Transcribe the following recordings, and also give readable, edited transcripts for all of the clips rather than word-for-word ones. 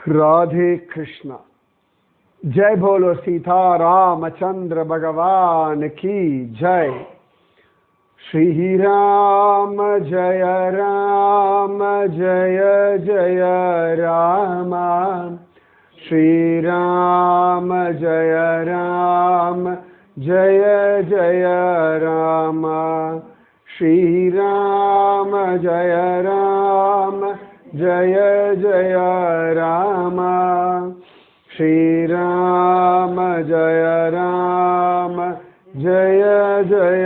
राधे कृष्णा। जय बोलो सीता रामचंद्र भगवान की जय। श्री राम जय जय राम। श्री राम जय जय राम। श्री राम जय जय राम। श्री राम जय जय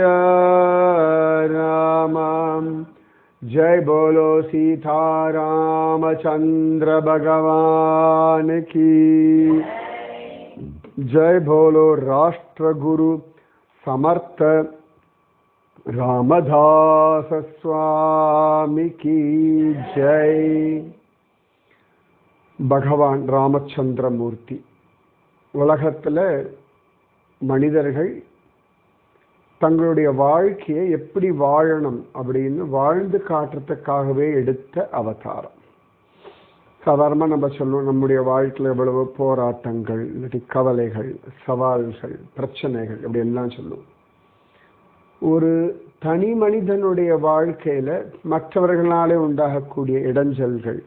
राम। जय बोलो सीता रामचंद्र भगवान की जय। बोलो राष्ट्रगुरु समर्थ रामदास स्वामी की जय। பகவான் ராமச்சந்திரமூர்த்தி உலகத்தில் மனிதர்கள் தங்களுடைய வாழ்க்கையை எப்படி வாழணும் அப்படின்னு வாழ்ந்து காட்டுறதுக்காகவே எடுத்த அவதாரம். சாதாரணமாக நம்ம சொல்லுவோம், நம்முடைய வாழ்க்கையில் எவ்வளவு போராட்டங்கள், இல்லாட்டி கவலைகள், சவால்கள், பிரச்சனைகள் இப்படி எல்லாம் சொல்லுவோம். ஒரு தனி மனிதனுடைய வாழ்க்கையில மற்றவர்களாலே உண்டாகக்கூடிய இடைஞ்சல்கள்,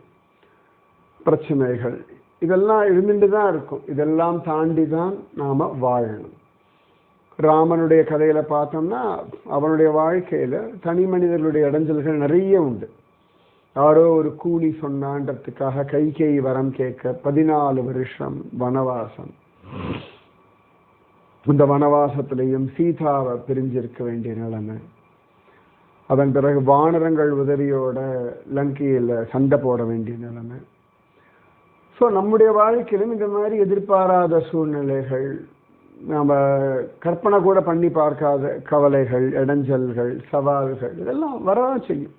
பிரச்சனைகள் இதெல்லாம் இருந்துட்டு தான் இருக்கும். இதெல்லாம் தாண்டி தான் நாம வாழணும். ராமனுடைய கதையில பார்த்தோம்னா அவனுடைய வாழ்க்கையில தனி மனிதர்களுடைய இடைஞ்சல்கள் நிறைய உண்டு. யாரோ ஒரு கூலி சொன்னான்றதுக்காக கைகேயி வரம் கேட்க 14 வருஷம் வனவாசம். இந்த வனவாசத்திலையும் சீதாவை பிரிஞ்சிருக்க வேண்டிய நிலைமை. அதன் பிறகு வானரங்கள் உதவியோட லங்கையில் சண்டை போட வேண்டிய நிலைமை. ஸோ நம்முடைய வாழ்க்கையிலும் இந்த மாதிரி எதிர்பாராத சூழ்நிலைகள், நம்ம கற்பனை கூட பண்ணி பார்க்காத கவலைகள், இடைஞ்சல்கள், சவால்கள் இதெல்லாம் வரதான் செய்யும்.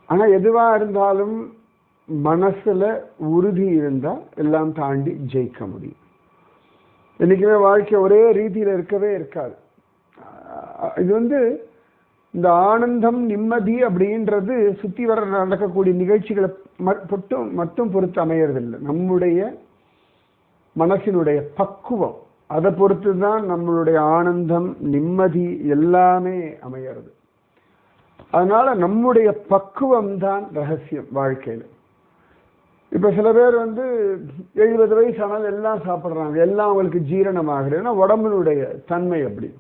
ஆனால் எதுவாக இருந்தாலும் மனசில் உறுதி இருந்தால் எல்லாம் தாண்டி ஜெயிக்க முடியும். என்றைக்குமே வாழ்க்கை ஒரே ரீதியில் இருக்கவே இருக்காது. இது இந்த ஆனந்தம் நிம்மதி அப்படின்றது சுற்றி வர நடக்கக்கூடிய நிகழ்ச்சிகளை மட்டும் பொறுத்து அமையறதில்லை. நம்முடைய மனசினுடைய பக்குவம், அதை பொறுத்து தான் நம்மளுடைய ஆனந்தம் நிம்மதி எல்லாமே அமையறது. அதனால நம்முடைய பக்குவம் தான் ரகசியம் வாழ்க்கையில். இப்போ சில பேர் 70 வயசு ஆனாலும் எல்லாம் சாப்பிட்றாங்க, எல்லாம் அவங்களுக்கு ஜீரணமாகுது. ஏன்னா உடம்பினுடைய தன்மை அப்படி.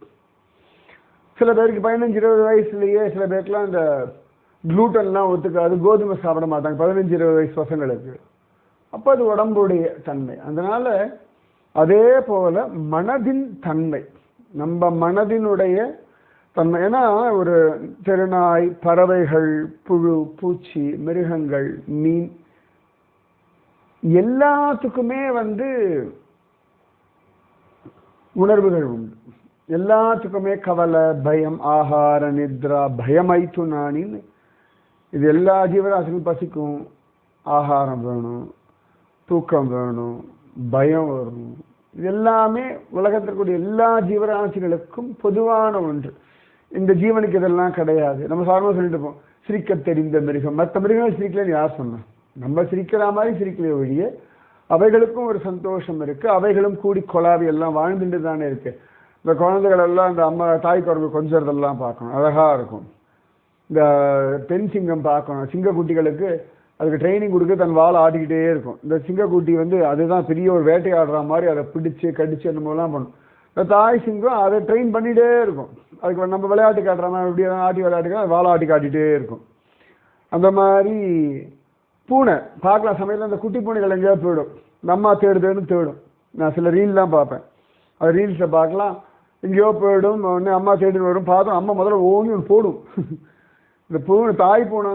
சில பேருக்கு 15-20 வயசுலேயே சில பேருக்குலாம் இந்த குளூட்டன்லாம் ஒத்துக்காது, கோதுமை சாப்பிட மாட்டாங்க 15-20 வயசு பசங்களுக்கு. அப்போ அது உடம்புடைய தன்மை. அதனால அதே போல மனதின் தன்மை, நம்ம மனதினுடைய தன்மை. ஏன்னா ஒரு தெருநாய், பறவைகள், புழு, பூச்சி, மிருகங்கள், மீன் எல்லாத்துக்குமே உணர்வுகள் உண்டு. எல்லாத்துக்குமே கவலை, பயம், ஆகார நித்ரா பயமைத்து நானின்னு இது எல்லா ஜீவராசிக்கும் பசிக்கும், ஆகாரம் வேணும், தூக்கம் வேணும், பயம் வரும். இது எல்லாமே உலகத்திற்குரிய எல்லா ஜீவராசிகளுக்கும் பொதுவான ஒன்று. இந்த ஜீவனுக்கு இதெல்லாம் கிடையாது. நம்ம சாதாரணமாக சொல்லிட்டு இருப்போம், சிரிக்க தெரிந்த மிருகம். மற்ற மிருகங்கள் சிரிக்கலன்னு யார் சொன்னோம்? நம்ம சிரிக்கிற மாதிரி சிரிக்கலையே ஒழிய அவைகளுக்கும் ஒரு சந்தோஷம் இருக்கு. அவைகளும் கூடி கொலாவி எல்லாம் வாழ்ந்துட்டு தானே இருக்கு. இந்த குழந்தைகள் எல்லாம் இந்த அம்மா தாய் குரங்கு கொஞ்சறதெல்லாம் பார்க்கணும், அழகா இருக்கும். இந்த பெண் சிங்கம் பார்க்கணும். சிங்கக்குட்டிகளுக்கு அதுக்கு ட்ரைனிங் கொடுக்க தன் வாழை ஆட்டிக்கிட்டே இருக்கும். இந்த சிங்கக்குட்டி அதுதான் பெரிய ஒரு வேட்டையாடுற மாதிரி அதை பிடிச்சு கடிச்சு என்னமோலாம் பண்ணும். இந்த தாய் சிங்கம் அதை ட்ரெயின் பண்ணிகிட்டே இருக்கும். அதுக்கு நம்ம விளையாட்டு காட்டுற மாதிரி எப்படி ஆட்டி விளையாட்டுக்கா அது வாழை ஆட்டி காட்டிகிட்டே இருக்கும். அந்த மாதிரி பூனை பார்க்கலாம் சமயத்தில் அந்த குட்டி பூனைகள் எங்கேயாவது போயிடும், நம்ம தேடுன்னு தேடும். நான் சில ரீல்லாம் பார்ப்பேன், அது ரீல்ஸை பார்க்கலாம், எங்கேயோ போயிடும், உடனே அம்மா தேடி வரும். பார்த்தோம் அம்மா முதல்ல ஓங்கி ஒன்று போடும். இந்த பூனை தாய் பூனை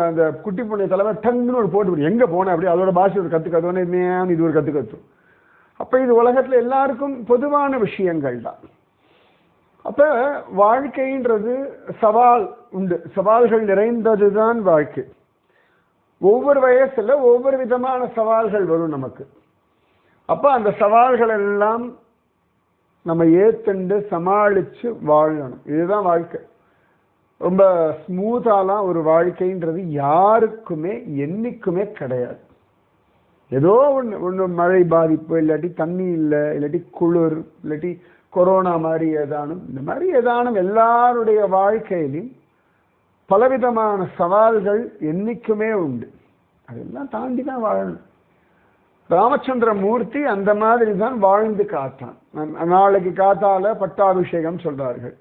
அந்த குட்டி பூனை தலைமை டங்குன்னு ஒரு போட்டு எங்கே போனேன் அப்படி அதோட பாஷை ஒரு கற்றுக்கத்தோன்னே இது ஒரு கற்றுக்கத்தும். அப்போ இது உலகத்தில் எல்லாருக்கும் பொதுவான விஷயங்கள் தான். அப்போ வாழ்க்கைன்றது சவால் உண்டு, சவால்கள் நிறைந்தது தான் வாழ்க்கை. ஒவ்வொரு வயசுல ஒவ்வொரு விதமான சவால்கள் வரும் நமக்கு. அப்போ அந்த சவால்கள் எல்லாம் நம்ம ஏத்துண்டு சமாளிச்சு வாழணும். இதுதான் வாழ்க்கை. ரொம்ப ஸ்மூத்தாலாம் ஒரு வாழ்க்கைன்றது யாருக்குமே என்னைக்குமே கிடையாது. ஏதோ ஒன்று மழை பாதிப்பு, இல்லாட்டி தண்ணி இல்லை, இல்லாட்டி குளிர், இல்லாட்டி கொரோனா மாதிரி ஏதானும், இந்த மாதிரி ஏதானும் எல்லாருடைய வாழ்க்கையிலும் பலவிதமான சவால்கள் என்னைக்குமே உண்டு. அதெல்லாம் தாண்டி தான் வாழணும். ராமச்சந்திர மூர்த்தி அந்த மாதிரி தான் வாழ்ந்து காத்தான். நாளைக்கு காத்தால பட்டாபிஷேகம் சொல்றார்கள்.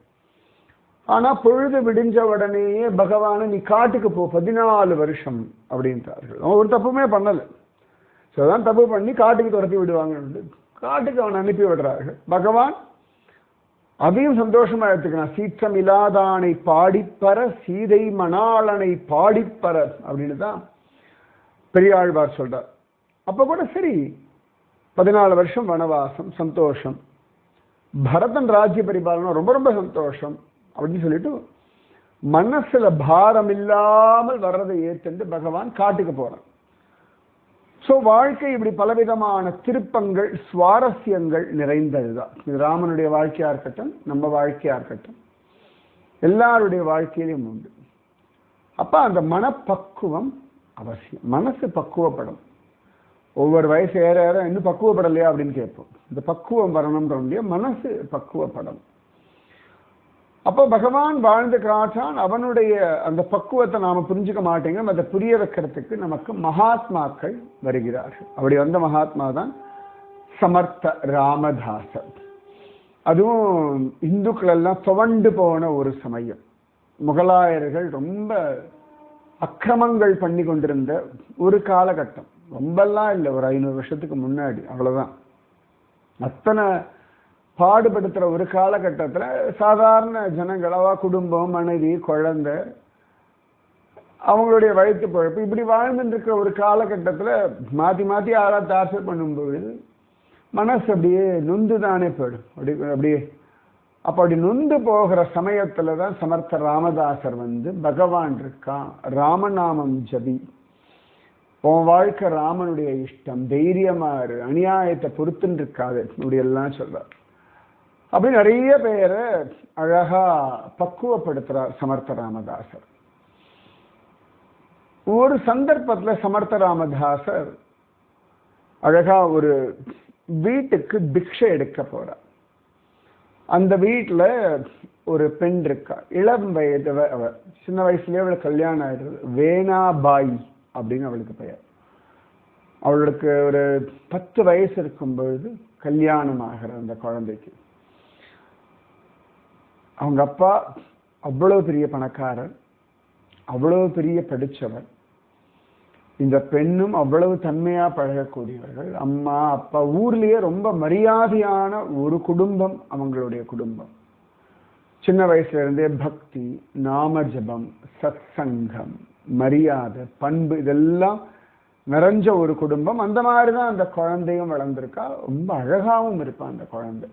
ஆனா பொழுது விடிஞ்ச உடனேயே பகவான நீ காட்டுக்கு போ 14 வருஷம் அப்படின்றார்கள். அவன் ஒரு தப்புமே பண்ணலை. தான் தப்பு பண்ணி காட்டுக்கு துரத்தி விடுவாங்க. காட்டுக்கு அவன் அனுப்பி விடுறார்கள். பகவான் அதையும் சந்தோஷமா எடுத்துக்கிறான். சீற்றம் இல்லாதானை பாடிப்பற சீதை மணாளனை பாடிப்பற அப்படின்னு தான் பெரியாழ்வார் சொல்றார். அப்ப கூட சரி 14 வருஷம் வனவாசம் சந்தோஷம், பரதன் ராஜ்ய பரிபாலனம் ரொம்ப ரொம்ப சந்தோஷம் அப்படின்னு சொல்லிட்டு மனசுல பாரம் இல்லாமல் வர்றதை ஏற்று பகவான் காட்டுக்கு போறான். ஸோ வாழ்க்கை இப்படி பலவிதமான திருப்பங்கள் சுவாரஸ்யங்கள் நிறைந்ததுதான். இது ராமனுடைய வாழ்க்கையா இருக்கட்டும், நம்ம வாழ்க்கையா இருக்கட்டும், எல்லாருடைய வாழ்க்கையிலும் உண்டு. அப்ப அந்த மனப்பக்குவம் அவசியம். மனசு பக்குவப்படும். ஒவ்வொரு வயசு ஏற ஏற இன்னும் பக்குவப்படலையா அப்படின்னு கேட்போம். இந்த பக்குவம் வரணும்ன்ற மனசு பக்குவப்படும். அப்போ பகவான் வாழ்ந்து காட்டான். அவனுடைய அந்த பக்குவத்தை நாம புரிஞ்சுக்க மாட்டேங்க. அதை புரிய வைக்கிறதுக்கு நமக்கு மகாத்மாக்கள் வருகிறார்கள். அப்படி வந்த மகாத்மா தான் சமர்த்த ராமதாசர். அதுவும் இந்துக்கள் எல்லாம் துவண்டு போன ஒரு சமயம். முகலாயர்கள் ரொம்ப அக்கிரமங்கள் பண்ணி கொண்டிருந்த ஒரு காலகட்டம். ரொம்பலாம் இல்லை, ஒரு 500 வருஷத்துக்கு முன்னாடி, அவ்வளவுதான். அத்தனை பாடுபடுத்துற ஒரு காலகட்டத்துல சாதாரண ஜனங்களவா குடும்பம், மனைவி, குழந்தை, அவங்களுடைய வயிற்று பழப்பு இப்படி வாழ்ந்துட்டு இருக்கிற ஒரு காலகட்டத்துல மாத்தி மாத்தி யாரா டார்ச்சர் பண்ணும்பொழுது மனசு அப்படியே நொந்து தானே போயிடும். அப்படியே அப்படி நொந்து போகிற சமயத்துலதான் சமர்த்த ராமதாசர் பகவான் இருக்கான், ராமநாமம் ஜபி, உன் வாழ்க்கை ராமனுடைய இஷ்டம், தைரியமா இரு, அநியாயத்தை பொறுத்துன்னு இருக்காது, இப்படி எல்லாம் சொல்றார். அப்படி நிறைய பேரை அழகா பக்குவப்படுத்துறார் சமர்த்த ராமதாசர். ஒரு சந்தர்ப்பத்துல சமர்த்த ராமதாசர் அழகா ஒரு வீட்டுக்கு பிக்ஷை எடுக்க போறார். அந்த வீட்டுல ஒரு பெண் இருக்கா, இளம் வயது, அவ சின்ன வயசுலயே அவளுக்கு கல்யாணம் ஆயிடுறது. வேணாபாய் அப்படின்னு அவளுக்கு பெயர். அவளுக்கு ஒரு 10 வயசு இருக்கும் பொழுது கல்யாணம் ஆகிற அந்த குழந்தைக்கு. அவங்க அப்பா அவ்வளவு பெரிய பணக்காரர், அவ்வளவு பெரிய படிச்சவர். இந்த பெண்ணும் அவ்வளவு தன்மையா பழகக்கூடியவர்கள். அம்மா அப்பா, ஊர்லயே ரொம்ப மரியாதையான ஒரு குடும்பம் அவங்களுடைய குடும்பம். சின்ன வயசுல இருந்தே பக்தி, நாம ஜபம், சத்சங்கம், மரியாதை, பண்பு இதெல்லாம் நிறைஞ்ச ஒரு குடும்பம். அந்த மாதிரிதான் அந்த குழந்தையும் வளர்ந்திருக்கா. ரொம்ப அழகாவும் இருப்பான் அந்த குழந்தை.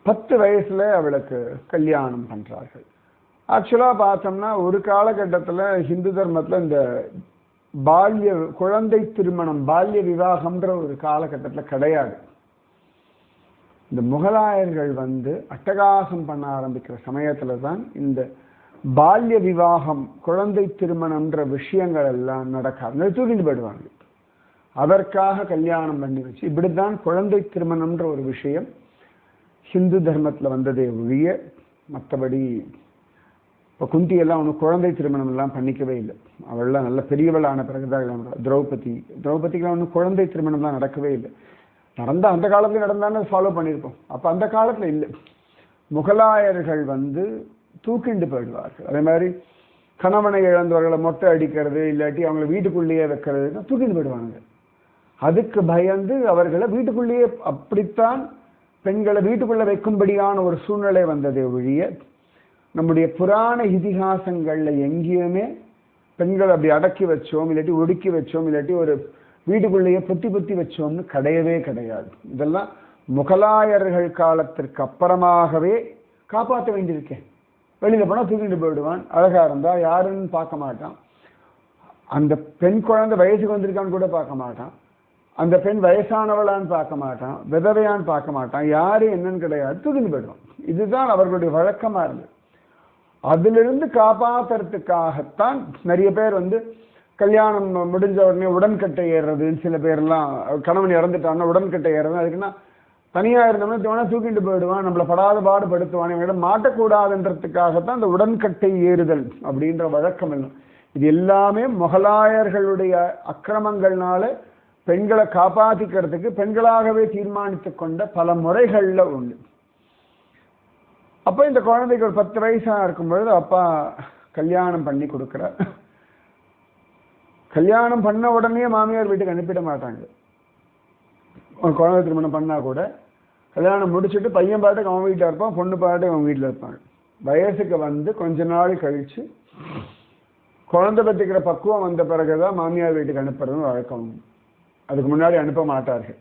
10 வயசுல அவளுக்கு கல்யாணம் பண்றார்கள். ஆக்சுவலா பார்த்தோம்னா ஒரு காலகட்டத்துல ஹிந்து தர்மத்துல இந்த குழந்தை திருமணம், பால்ய விவாகம்ன்ற ஒரு காலகட்டத்துல கிடையாது. இந்த முகலாயர்கள் அட்டகாசம் பண்ண ஆரம்பிக்கிற சமயத்துலதான் இந்த பால்ய விவாகம், குழந்தை திருமணம்ன்ற விஷயங்கள் எல்லாம் நடக்காது, தூக்கிட்டு போயிடுவாங்க. அதற்காக கல்யாணம் பண்ணி வச்சு இப்படித்தான் குழந்தை திருமணம்ன்ற ஒரு விஷயம் ஹிந்து தர்மத்துல வந்ததே ஒழிய மற்றபடி இப்போ குந்தியெல்லாம் ஒன்றும் குழந்தை திருமணம் எல்லாம் பண்ணிக்கவே இல்லை. அவள்லாம் நல்ல பெரியவளான பிறகுதான். திரௌபதிக்கெல்லாம் ஒன்றும் குழந்தை திருமணம்லாம் நடக்கவே இல்லை. நடந்தா அந்த காலத்துல நடந்தான்னு ஃபாலோ பண்ணியிருப்போம். அப்போ அந்த காலத்துல இல்லை. முகலாயர்கள் தூக்கிண்டு போயிடுவார்கள். அதே மாதிரி கணவனை இழந்தவர்களை மொட்டை அடிக்கிறது, இல்லாட்டி அவங்களை வீட்டுக்குள்ளேயே வைக்கிறது, தூக்கிட்டு போயிடுவாங்க. அதுக்கு பயந்து அவர்களை வீட்டுக்குள்ளேயே, அப்படித்தான் பெண்களை வீட்டுக்குள்ள வைக்கும்படியான ஒரு சூழ்நிலை வந்ததே ஒழிய நம்முடைய புராண இதிகாசங்கள்ல எங்கேயுமே பெண்கள் அப்படி அடக்கி வச்சோம், இல்லாட்டி ஒடுக்கி வச்சோம், இல்லாட்டி ஒரு வீட்டுக்குள்ளேயே பொத்தி வச்சோம்னு கிடையவே கிடையாது. இதெல்லாம் முகலாயர்கள் காலத்திற்கு அப்புறமாகவே காப்பாற்ற வேண்டியிருக்கேன். வெளியில போனா தூக்கிட்டு போயிடுவான். அழகா இருந்தா யாருன்னு பார்க்க மாட்டான். அந்த பெண் குழந்தை வயசுக்கு வந்திருக்கான்னு கூட பார்க்க மாட்டான். அந்த பெண் வயசானவளான்னு பார்க்க மாட்டான், விதவையான்னு பார்க்க மாட்டான், யாரு என்னன்னு கிடையாது, தூக்கிட்டு போயிடுவான். இதுதான் அவர்களுடைய வழக்கமா இருந்தது. அதிலிருந்து காப்பாத்துறதுக்காகத்தான் நிறைய பேர் கல்யாணம் முடிஞ்ச உடனே உடன்கட்டை ஏறுறதுன்னு சில பேர்லாம் கணவன் இறந்துட்டாங்கன்னா உடன்கட்டை ஏறுறது. அதுக்குன்னா தனியா இருந்தோம்னா தோணா தூக்கிட்டு போயிடுவான், நம்மளை படாத பாடுபடுத்துவான், இவனிடம் மாட்டக்கூடாதுன்றதுக்காகத்தான் அந்த உடன்கட்டை ஏறுதல் அப்படின்ற வழக்கம் எல்லாம். இது எல்லாமே முகலாயர்களுடைய அக்கிரமங்கள்னால பெண்களை காப்பாத்திக்கிறதுக்கு பெண்களாகவே தீர்மானித்து கொண்ட பல முறைகள்ல உண்டு. அப்ப இந்த குழந்தைக்கு ஒரு 10 வயசா இருக்கும் பொழுது அப்பா கல்யாணம் பண்ணி கொடுக்குறார். கல்யாணம் பண்ண உடனே மாமியார் வீட்டுக்கு அனுப்பிட மாட்டாங்க. ஒரு குழந்தை திருமணம் பண்ணா கூட கல்யாணம் முடிச்சுட்டு பையன் பாட்டுக்கு அவன் வீட்டில் இருப்பான், பொண்ணு பாட்டுக்கு அவன் வீட்டில் இருப்பாங்க. வயசுக்கு வந்து கொஞ்ச நாள் கழிச்சு குழந்தை பற்றிக்கிற பக்குவம் வந்த பிறகுதான் மாமியார் வீட்டுக்கு அனுப்புறதுன்னு வழக்கம். அதுக்கு முன்னாடி அனுப்ப மாட்டார்கள்.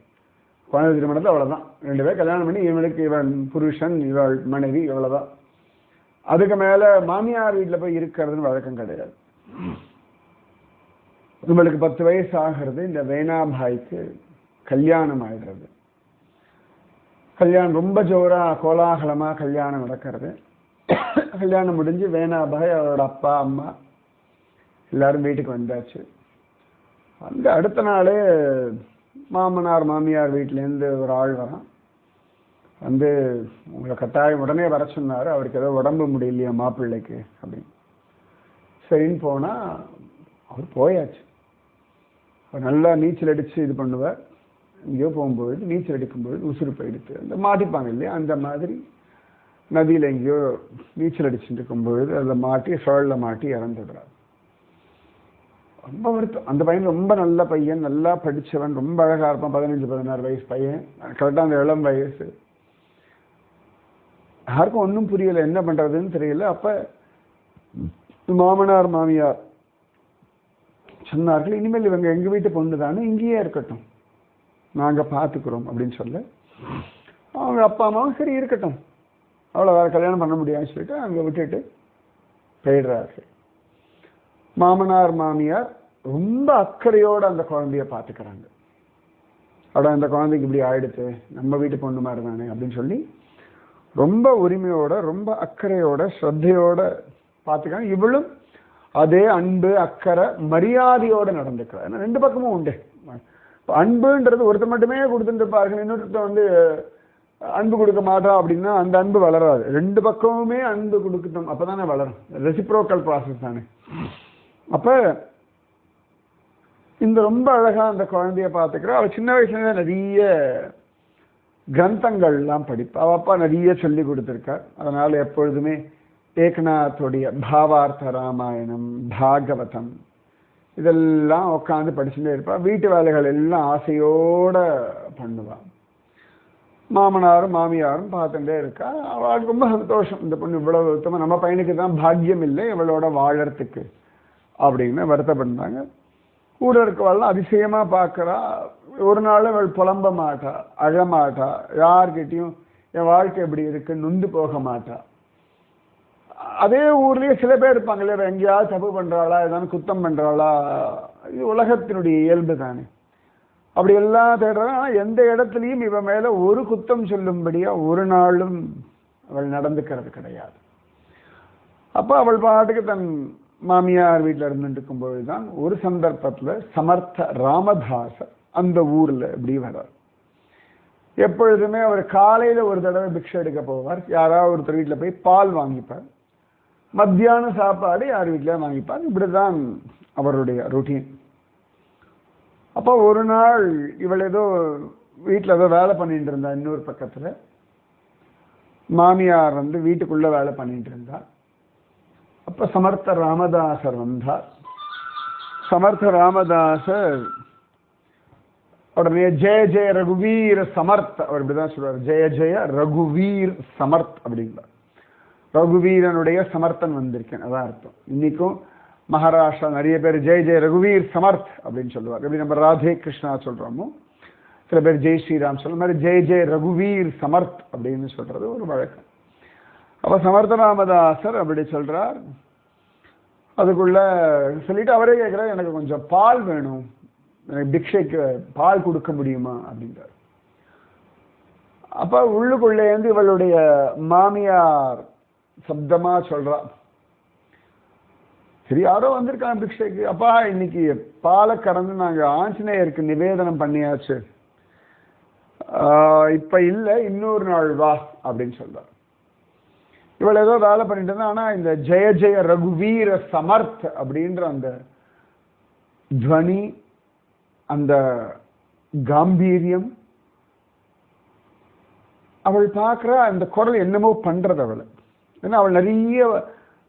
குழந்தை திருமணத்தில் அவ்வளோதான், 2 பேர் கல்யாணம் பண்ணி இவனுக்கு இவன் புருஷன் இவள் மனைவி இவ்வளோதான். அதுக்கு மேலே மாமியார் வீட்டில் போய் இருக்கிறதுன்னு வழக்கம் கிடையாது. நம்மளுக்கு 10 வயசு ஆகிறது, இந்த வேணாபாய்க்கு கல்யாணம் ஆயிடுறது. கல்யாணம் ரொம்ப ஜோரா கோலாகலமா கல்யாணம் நடக்கிறது. கல்யாணம் முடிஞ்சு வேணாபாய் அவரோட அப்பா அம்மா எல்லாரும் வீட்டுக்கு வந்தாச்சு. அந்த அடுத்த நாளே மாமனார் மாமியார் வீட்டிலேருந்து ஒரு ஆள் வரான். வந்து உங்களை கட்டாயம் உடனே வர சொன்னார், அவருக்கு ஏதோ உடம்பு முடியலையா மாப்பிள்ளைக்கு அப்படின்னு. சரின்னு போனா அவர் போயாச்சு. அவர் நல்லா நீச்சல் அடிச்சு இது பண்ணுவார். எங்கேயோ போகும்பொழுது நீச்சல் அடிக்கும்பொழுது உசுறு போயிடுத்து, அந்த மாட்டிப்பாங்க இல்லையா, அந்த மாதிரி நதியில் எங்கேயோ நீச்சல் அடிச்சுட்டு இருக்கும்பொழுது அதில் மாட்டி சுழலில் மாட்டி இறந்துடுறார். ரொம்ப வருத்தம். அந்த பையன் ரொம்ப நல்ல பையன், நல்லா படித்தவன், ரொம்ப அழகாக இருப்பான். 15-16 வயசு பையன், கரெக்டாக அந்த இளம் வயசு. யாருக்கும் ஒன்றும் புரியலை, என்ன பண்ணுறதுன்னு தெரியல. அப்போ மாமனார் மாமியார் சொன்னார்கள், இனிமேல் இவங்க எங்கள் வீட்டு பொண்ணு தானே, இங்கேயே இருக்கட்டும், நாங்கள் பார்த்துக்குறோம் அப்படின்னு சொல்ல அவங்க அப்பா அம்மாவும் சரி இருக்கட்டும், அவ்வளோ வேறு கல்யாணம் பண்ண முடியாதுன்னு சொல்லிட்டு அங்கே விட்டுட்டு போயிடுறார்கள். மாமனார் மாமியார் ரொம்ப அக்கறையோடு அந்த குழந்தைய பார்த்துக்கிறாங்க. அட அந்த குழந்தைக்கு இப்படி ஆயிடுச்சு, நம்ம வீட்டு பொண்ணு மாதிரி தானே அப்படின்னு சொல்லி ரொம்ப உரிமையோட ரொம்ப அக்கறையோட ஸ்ரத்தையோட பார்த்துக்கிறாங்க. இவளும் அதே அன்பு அக்கறை மரியாதையோடு நடந்துக்கிறார். ஏன்னா 2 பக்கமும் உண்டு. அன்புன்றது ஒருத்தர் மட்டுமே கொடுத்துட்டு இருப்பார்கள், இன்னொருத்த வந்து அன்பு கொடுக்க மாட்டா அப்படின்னா அந்த அன்பு வளராது. 2 பக்கமுமே அன்பு கொடுக்கணும், அப்பதானே வளரும். ரெசிப்ரோக்கல் ப்ராசஸ் தானே. அப்ப இந்த ரொம்ப அழகா அந்த குழந்தைய பார்த்துக்கிறா. அவள் சின்ன வயசுல நிறைய கிரந்தங்கள்லாம் படிப்பா. அவ அப்பா நிறைய சொல்லி கொடுத்துருக்கார். அதனால எப்பொழுதுமே ஏக்நாத்துடைய பாவார்த்த ராமாயணம், பாகவதம் இதெல்லாம் உட்காந்து படிச்சுட்டே இருப்பா. வீட்டு வேலைகள் எல்லாம் ஆசையோட பண்ணுவாள். மாமனாரும் மாமியாரும் பார்த்துட்டே இருக்கா. அவளுக்கு ரொம்ப சந்தோஷம், இந்த பொண்ணு இவ்வளவு உத்தமம், நம்ம பையனுக்கு தான் பாக்கியம் இல்லை இவளோட வாழறதுக்கு அப்படின்னு வருத்தப்பட்டாங்க. கூட இருக்கவாள்லாம் அதிசயமா பார்க்கறா. ஒரு நாள் அவள் புலம்ப மாட்டா, அழமாட்டா, யார்கிட்டையும் என் வாழ்க்கை எப்படி இருக்கு நொந்து போக மாட்டா. அதே ஊர்லயே சில பேர் இருப்பாங்க இல்லையா, எங்கேயாவது தப்பு பண்றாளா, ஏதாவது குத்தம் பண்றாளா, இது உலகத்தினுடைய இயல்பு தானே. அப்படி எல்லாம் தேடுறா. எந்த இடத்துலையும் இவ மேல ஒரு குத்தம் சொல்லும்படியா ஒரு நாளும் அவள் நடந்துக்கிறது கிடையாது. அப்ப அவள் பாட்டுக்கு தன் மாமியார் வீட்டில் இருந்துட்டு இருக்கும்போதுதான் ஒரு சந்தர்ப்பத்துல சமர்த்த ராமதாசர் அந்த ஊர்ல இப்படி வர்றார். எப்பொழுதுமே அவர் காலையில ஒரு தடவை பிக்ஷை எடுக்க போவார். யாராவது ஒருத்தர் வீட்டில் போய் பால் வாங்கிப்பார். மத்தியான சாப்பாடு யார் வீட்டில வாங்கிப்பார். இப்படிதான் அவருடைய ரொட்டீன். அப்போ ஒரு நாள் இவள் ஏதோ வீட்டில் ஏதோ வேலை பண்ணிட்டு இருந்தா, இன்னொரு பக்கத்துல மாமியார் வந்து வீட்டுக்குள்ள வேலை பண்ணிட்டு இருந்தா. அப்ப சமர்த்த ராமதாசர் வந்தார். சமர்த்த ராமதாசர் உடனே ஜெய ஜெய ரகுவீர் சமர்த், அவர் இப்படிதான் சொல்றாரு, ஜெய ஜெய ரகுவீர் சமர்த் அப்படிங்கிறார். ரகுவீரனுடைய சமர்த்தன் வந்திருக்கேன், அதான் அர்த்தம். இன்னைக்கும் மகாராஷ்டிரா நிறைய பேர் ஜெய ஜெய ரகுவீர் சமர்த் அப்படின்னு சொல்லுவார். எப்படி நம்ம ராதே கிருஷ்ணா சொல்றோமோ சில பேர் ஜெய் ஸ்ரீராம் சொல்ற மாதிரி ஜெய ஜெய ரகுவீர் சமர்த் அப்படின்னு சொல்றது ஒரு வழக்கம். அப்ப சமர்த்த ராமதாசர் அப்படி சொல்றார். அதுக்குள்ள சொல்லிட்டு அவரே கேட்கிறார், எனக்கு கொஞ்சம் பால் வேணும், எனக்கு பிக்ஷைக்கு பால் கொடுக்க முடியுமா அப்படின்றார். அப்ப உள்ளுக்குள்ளே இருந்து இவளுடைய மாமியார் சப்தமா சொல்றா, சரி யாரோ வந்திருக்காங்க பிக்ஷைக்கு, அப்பா இன்னைக்கு பாலை கறந்து நாங்க ஆஞ்சநேயருக்கு நிவேதனம் பண்ணியாச்சு, இப்ப இல்ல இன்னொரு நாள் வா அப்படின்னு சொல்றார். இவள் ஏதோ வேலை பண்ணிட்டு இருந்தா, ஆனா இந்த ஜெய ஜெய ரகுவீர சமர்த் அப்படின்ற அந்த துவனி, அந்த காம்பீரியம், அவள் பார்க்குற அந்த குரல் என்னமோ பண்றது அவளை. ஏன்னா அவள் நிறைய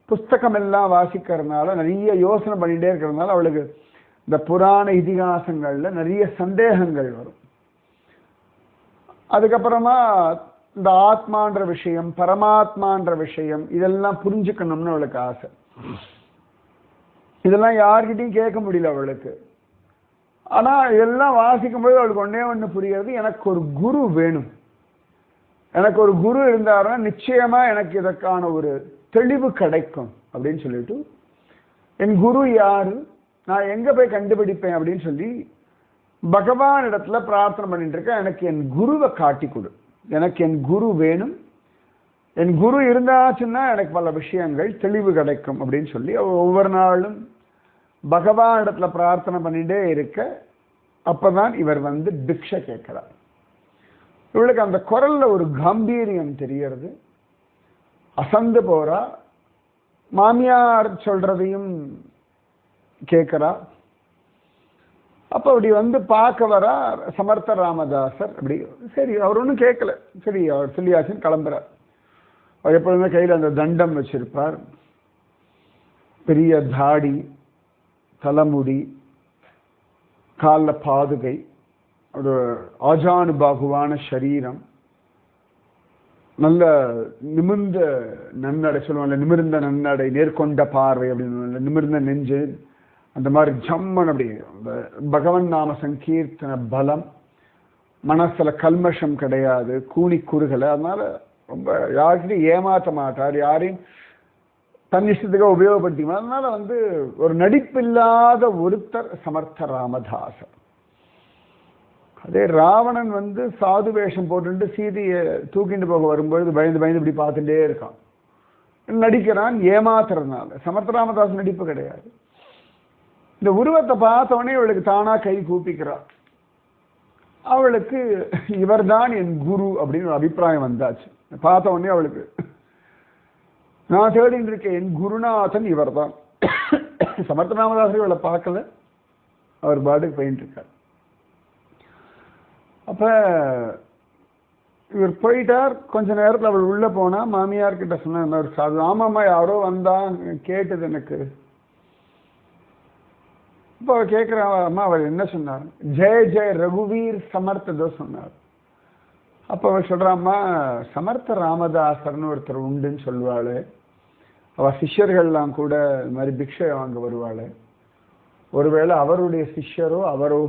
புஸ்தகம் எல்லாம் வாசிக்கிறதுனால, நிறைய யோசனை பண்ணிட்டே இருக்கிறதுனால அவளுக்கு இந்த புராண இதிகாசங்கள்ல நிறைய சந்தேகங்கள் வரும். அதுக்கப்புறமா இந்த ஆத்மான்ற விஷயம், பரமாத்மான்ற விஷயம், இதெல்லாம் புரிஞ்சுக்கணும்னு அவளுக்கு ஆசை. இதெல்லாம் யார்கிட்டையும் கேட்க முடியல அவளுக்கு. ஆனா இதெல்லாம் வாசிக்கும்போது அவளுக்கு ஒன்னே ஒன்று புரியாது, எனக்கு ஒரு குரு வேணும், எனக்கு ஒரு குரு இருந்தாருன்னா நிச்சயமா எனக்கு இதற்கான ஒரு தெளிவு கிடைக்கும் அப்படின்னு சொல்லிட்டு, என் குரு யாரு, நான் எங்க போய் கண்டுபிடிப்பேன் அப்படின்னு சொல்லி பகவான் இடத்துல பிரார்த்தனை பண்ணிட்டு இருக்கேன். எனக்கு என் குருவை காட்டி கொடு, எனக்கு என் குரு வேணும், என் குரு இருந்தாச்சுன்னா எனக்கு பல விஷயங்கள் தெளிவு கிடைக்கும் அப்படின்னு சொல்லி ஒவ்வொரு நாளும் பகவான் இடத்துல பிரார்த்தனை பண்ணிட்டே இருக்க, அப்பதான் இவர் வந்து பிக்ஷை கேட்கிறார். இவளுக்கு அந்த குரல்ல ஒரு காம்பீரியம் தெரியறது, அசந்து போறா, மாமியார் சொல்றதையும் கேட்கிறா. அப்ப அப்படி வந்து பார்க்க வரா சமர்த்த ராமதாசர். அப்படி சரி அவர் ஒன்றும் கேட்கல, சரி அவர் சொல்லியாச்சுன்னு கிளம்புறார். அவர் எப்பொழுதுமே கையில் அந்த தண்டம் வச்சிருப்பார், பெரிய தாடி, தலைமுடி, காலில் பாதுகை, ஒரு ஆஜானுபாகுவான சரீரம், நல்ல நிமிர்ந்த நன்னடை சொல்லுவாங்க, நிமிர்ந்த நன்னடை, நேர்கொண்ட பார்வை அப்படின்னு, நிமிர்ந்த நெஞ்சு, அந்த மாதிரி ஜம்மன். அப்படி பகவன் நாம சங்கீர்த்தன பலம், மனசுல கல்மஷம் கிடையாது, கூனி குறுகலை. அதனால ரொம்ப யார்கிட்டையும் ஏமாற்ற மாட்டார், யாரையும் தன் இஷ்டத்துக்கு உபயோகப்படுத்திக்க. அதனால வந்து ஒரு நடிப்பில்லாத ஒருத்தர் சமர்த்த ராமதாசர். அதே ராவணன் வந்து சாது வேஷம் போட்டு சீதையை தூக்கிட்டு போக வரும்பொழுது பயந்து பயந்து இப்படி பார்த்துட்டே இருக்கான், நடிக்கிறான் ஏமாத்துறதுனால. சமர்த்த ராமதாஸ் நடிப்பு கிடையாது. இந்த உருவத்தை பார்த்தவொடனே அவளுக்கு தானா கை கூப்பிக்கிறாள். அவளுக்கு இவர்தான் என் குரு அப்படின்னு ஒரு அபிப்பிராயம் வந்தாச்சு. பார்த்த உடனே அவளுக்கு, நான் தேடிட்டு இருக்கேன் என் குருநாதன் இவர் தான். சமர்த்த ராமதாசரை இவளை பார்க்கல, அவர் பாட்டுக்கு போயிட்டு இருக்கார். அப்ப இவர் போயிட்டார். கொஞ்ச நேரத்தில் அவள் உள்ள போனா, மாமியார் கிட்ட சொன்ன ஒரு சாது, ஆமாம்மா யாரோ வந்தா கேட்டது எனக்கு. இப்போ கேட்குற அம்மா அவர் என்ன சொன்னார், ஜெய ஜெய ரகுவீர் சமர்த்ததோ சொன்னார். அப்போ அவர் சொல்றாம்மா, சமர்த்த ராமதாசர்னு ஒருத்தர் உண்டுன்னு சொல்லுவாள், அவள் சிஷ்யர்கள்லாம் கூட இது மாதிரி பிக்ஷை வாங்க வருவாள், ஒருவேளை அவருடைய சிஷ்யரோ அவரோ.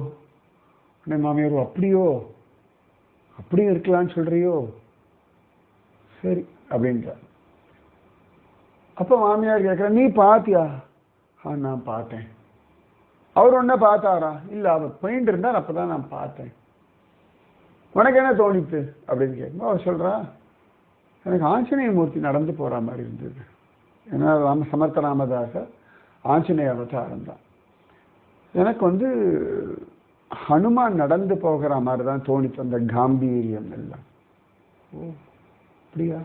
மாமியாரோ அப்படியோ, அப்படியும் இருக்கலான்னு சொல்றியோ, சரி அப்படின்றார். அப்போ மாமியார் கேட்குற, நீ பார்த்தியா? நான் பார்த்தேன். அவர் ஒன்ன பார்த்தாரா? இல்லை, அவர் போயிட்டு இருந்தார், அப்பதான் நான் பார்த்தேன். உனக்கு என்ன தோணித்து அப்படின்னு கேட்கும்போது அவர் சொல்றா, எனக்கு ஆஞ்சநேய மூர்த்தி நடந்து போற மாதிரி இருந்தது. ஏன்னா சமர்த்த ராமதாசர் ஆஞ்சநேய அவதாரம் தான். எனக்கு வந்து ஹனுமான் நடந்து போகிற மாதிரி தான் தோணித்து, அந்த காம்பீரியம் எல்லாம். ஓ அப்படியா,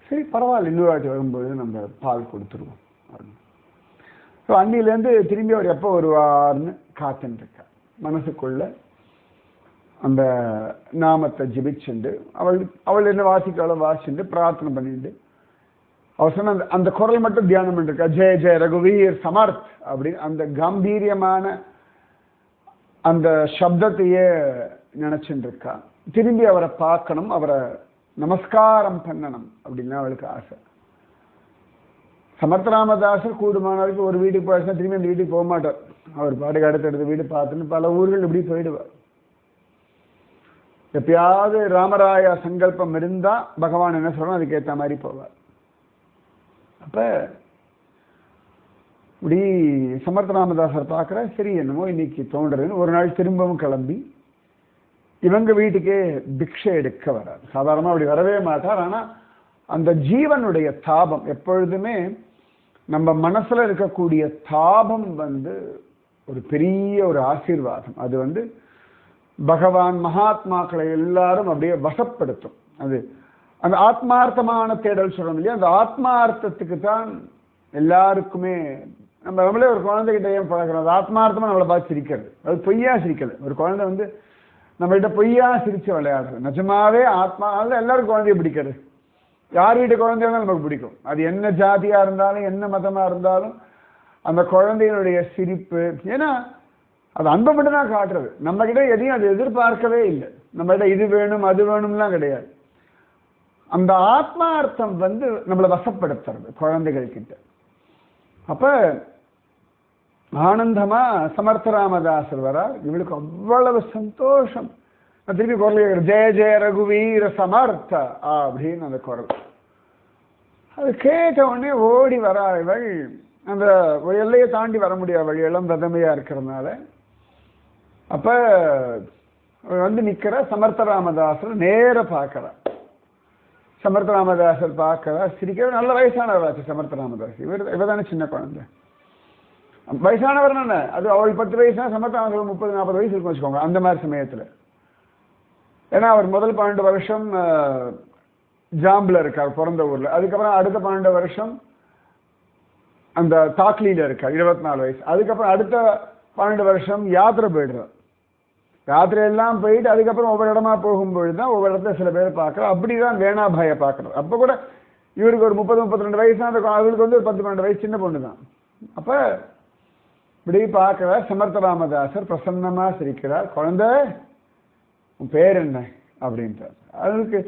சரி பரவாயில்ல, இன்னொரு வாட்டி வரும்போது நம்ம பால் கொடுத்துருவோம். ஸோ அன்னிலேருந்து திரும்பி அவர் எப்போ வருவார்னு காத்துட்டு இருக்கார். மனசுக்குள்ள அந்த நாமத்தை ஜபிச்சுண்டு, அவள் என்ன வாசிக்காளோ வாசிச்சுட்டு பிரார்த்தனை பண்ணிட்டு, அவர் சொன்ன அந்த குரல் மட்டும் தியானம் பண்ணிருக்கா, ஜெய ஜெய ரகுவீர் சமர்த் அப்படின்னு அந்த காம்பீரியமான அந்த சப்தத்தையே நினைச்சுட்டு இருக்கா. திரும்பி அவரை பார்க்கணும், அவரை நமஸ்காரம் பண்ணணும் அப்படின்னு அவளுக்கு ஆசை. சமர்த்த ராமதாசர் கூடுமானவருக்கு ஒரு வீட்டுக்கு போயிடுச்சுன்னா திரும்பி அந்த வீட்டுக்கு போக மாட்டார். அவர் பாட்டுக்கு அடுத்தடுத்த வீடு பார்த்துன்னு பல ஊர்கள் இப்படி போயிடுவார். எப்பயாவது ராமராய சங்கல்பம் இருந்தா பகவான் என்ன சொல்றோம் அதுக்கேற்ற மாதிரி போவார். அப்ப இப்படி சமர்த்த ராமதாசர் பார்க்குற, சரி என்னமோ இன்னைக்கு தோன்றதுன்னு ஒரு நாள் திரும்பவும் கிளம்பி இவங்க வீட்டுக்கே பிக்ஷை எடுக்க வரார். சாதாரணமாக அப்படி வரவே மாட்டார். ஆனால் அந்த ஜீவனுடைய தாபம் எப்பொழுதுமே நம்ம மனசுல இருக்கக்கூடிய தாபம் ஒரு பெரிய ஒரு ஆசீர்வாதம். அது பகவான் மகாத்மாக்களை எல்லாரும் அப்படியே வசப்படுத்தும். அது அந்த ஆத்மார்த்தமான தேடல் சொல்றோம் இல்லையா, அந்த ஆத்மார்த்தத்துக்கு தான் எல்லாருக்குமே. நம்மளே ஒரு குழந்தைகிட்ட ஏன் பழகிறோம், அது ஆத்மார்த்தமா நம்மளை பார்த்து சிரிக்கிறது, அது பொய்யா சிரிக்கல. ஒரு குழந்தை நம்மகிட்ட பொய்யா சிரிச்சு விளையாடுறது, நிஜமாவே ஆத்மா. அதனால எல்லாருக்கும் குழந்தைய பிடிக்கிறது. யார் வீட்டு குழந்தையா இருந்தாலும் நமக்கு பிடிக்கும். அது என்ன ஜாதியா இருந்தாலும் என்ன மதமா இருந்தாலும் அந்த குழந்தையினுடைய சிரிப்பு. ஏன்னா அது அன்பை மட்டும் தான் காட்டுறது. நம்ம கிட்ட எதையும் அது எதிர்பார்க்கவே இல்லை. நம்ம கிட்ட இது வேணும் அது வேணும்லாம் கிடையாது. அந்த ஆத்மார்த்தம் நம்மளை வசப்படுத்துறது குழந்தைகள் கிட்ட. அப்ப ஆனந்தமா சமர்த்த ராமதாசர் வரார். இவளுக்கு அவ்வளவு சந்தோஷம். நான் திருப்பி குரல் கேட்கிறேன், ஜெய ஜெய ரகுவீர சமர்த்த அப்படின்னு அந்த குரல். அது கேட்ட உடனே ஓடி வரா இவள். அந்த ஒரு எல்லையை தாண்டி வர முடியாது, அவள் இளம் விதமையா இருக்கிறதுனால. அப்ப நிக்கிற சமர்த்த ராமதாசர் நேர பார்க்கிறா. சமர்த்த ராமதாசர் பார்க்கிறா, சிரிக்கிற. நல்ல வயசானவராச்சு சமர்த்த ராமதாஸ். இவதானே சின்ன குழந்தை. வயசானவர் என்ன, அது அவள் 10 வயசுனா சமர்த்த ராமதாஸ் 30-40 வயசு இருக்கும் வச்சுக்கோங்க. அந்த மாதிரி சமயத்துல. ஏன்னா அவர் முதல் 12 வருஷம் ஜாம்பில் இருக்கார், பிறந்த ஊர்ல. அதுக்கப்புறம் அடுத்த 12 வருஷம் அந்த தாக்லியில இருக்கார், 24 வயசு. அதுக்கப்புறம் அடுத்த 12 வருஷம் யாத்திரை போயிடுறார். யாத்திரையெல்லாம் போயிட்டு அதுக்கப்புறம் ஒவ்வொரு இடமா போகும்பொழுது தான் ஒவ்வொரு இடத்துல சில பேர் பார்க்குறோம். அப்படிதான் வேணாபாயை பார்க்கணும். அப்போ கூட இவருக்கு ஒரு 30-32 வயசு தான். அவருக்கு ஒரு 10-12 வயசு சின்ன பொண்ணு தான். அப்ப இப்படி பார்க்கிற சமர்த்த ராமதாசர் பிரசன்னமா சிரிக்கிறார். குழந்தை, உன் பேர் என்ன அப்படின்றார். அவளுக்கு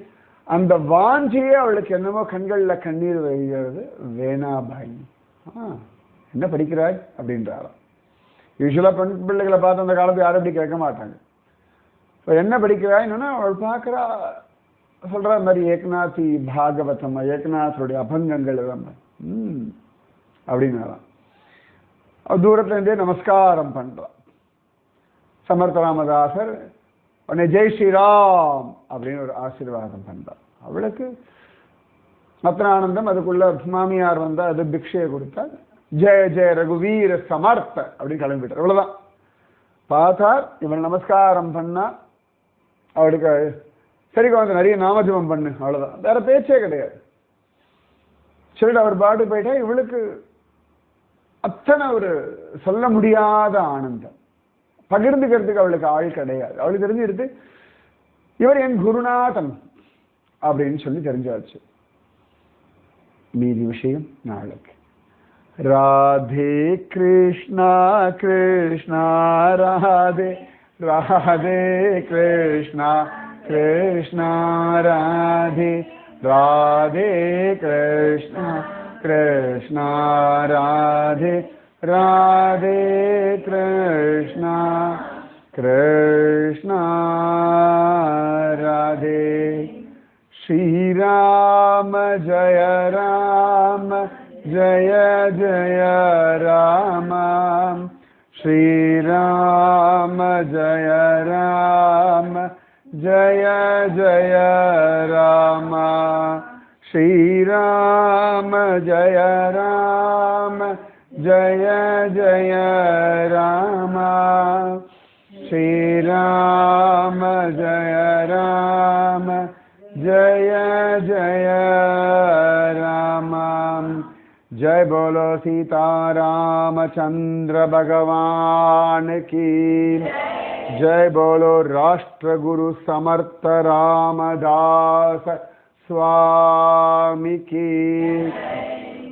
அந்த வாஞ்சியே அவளுக்கு என்னமோ கண்கள்ல கண்ணீர் வருகிறது. வேணாபாய், என்ன படிக்கிறாய் அப்படின்றாராம். யூஸ்வலா பெண் பிள்ளைகளை பார்த்து அந்த காலத்து யாரும் அப்படி கேட்க மாட்டாங்க. என்ன படிக்கிறாய்னா அவள் பார்க்கிறா, சொல்ற மாதிரி ஏக்நாத்தி பாகவதம், ஏக்நாத்தருடைய அபங்கங்கள் அப்படின்னாலாம். தூரத்துல இருந்தே நமஸ்காரம் பண்றான். சமர்த்த ராமதாசர் உடனே ஜெய் ஸ்ரீராம் அப்படின்னு ஒரு ஆசீர்வாதம் பண்றான். அவளுக்கு மத்னானந்தம். அதுக்குள்ள மாமியார் வந்தா அது பிக்ஷையை கொடுத்தா. ஜெய ஜெய ரகுவீர சமர்த்த அப்படின்னு கிளம்பிட்டார். அவ்வளவுதான். பார்த்தார், இவன் நமஸ்காரம் பண்ணா. அவளுக்கு சரி குழந்தை நிறைய நாமஜபம் பண்ணு, அவ்வளவுதான். வேற பேச்சே கிடையாது. சொல்லிட்டு அவர் பாட்டு போயிட்டா. இவளுக்கு அத்தனை ஒரு சொல்ல முடியாத ஆனந்தம். பகிர்ந்துக்கிறதுக்கு அவளுக்கு ஆள் கிடையாது. அவளுக்கு தெரிஞ்சிருக்கு இவர் என் குருநாதன் அப்படின்னு சொல்லி தெரிஞ்சாச்சு. மீதி விஷயம் நாளைக்கு. ராதே கிருஷ்ணா கிருஷ்ணா ராதே ராதே கிருஷ்ணா கிருஷ்ணா ராதே ராதே கிருஷ்ணா கிருஷ்ணா ராதே ராதே கிருஷ்ணா கிருஷ்ணா ராதே. ஸ்ரீராம ஜய ராம ஜய ஜய ராம. ஸ்ரீராம ஜய ராம ஜய ஜய ராம. ஸ்ரீராம ஜய ராம ஜய ஜய ராம. ஸ்ரீராம ஜய ராம ஜய ஜய ராம. जय बोलो सीता रामचंद्र भगवान की जय. बोलो राष्ट्र गुरु समर्थ रामदास स्वामी की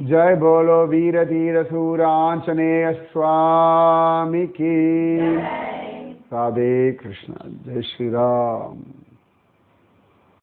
जय. बोलो वीर धीर सूरांजनेय स्वामी की. राधे कृष्ण. जय श्री राम.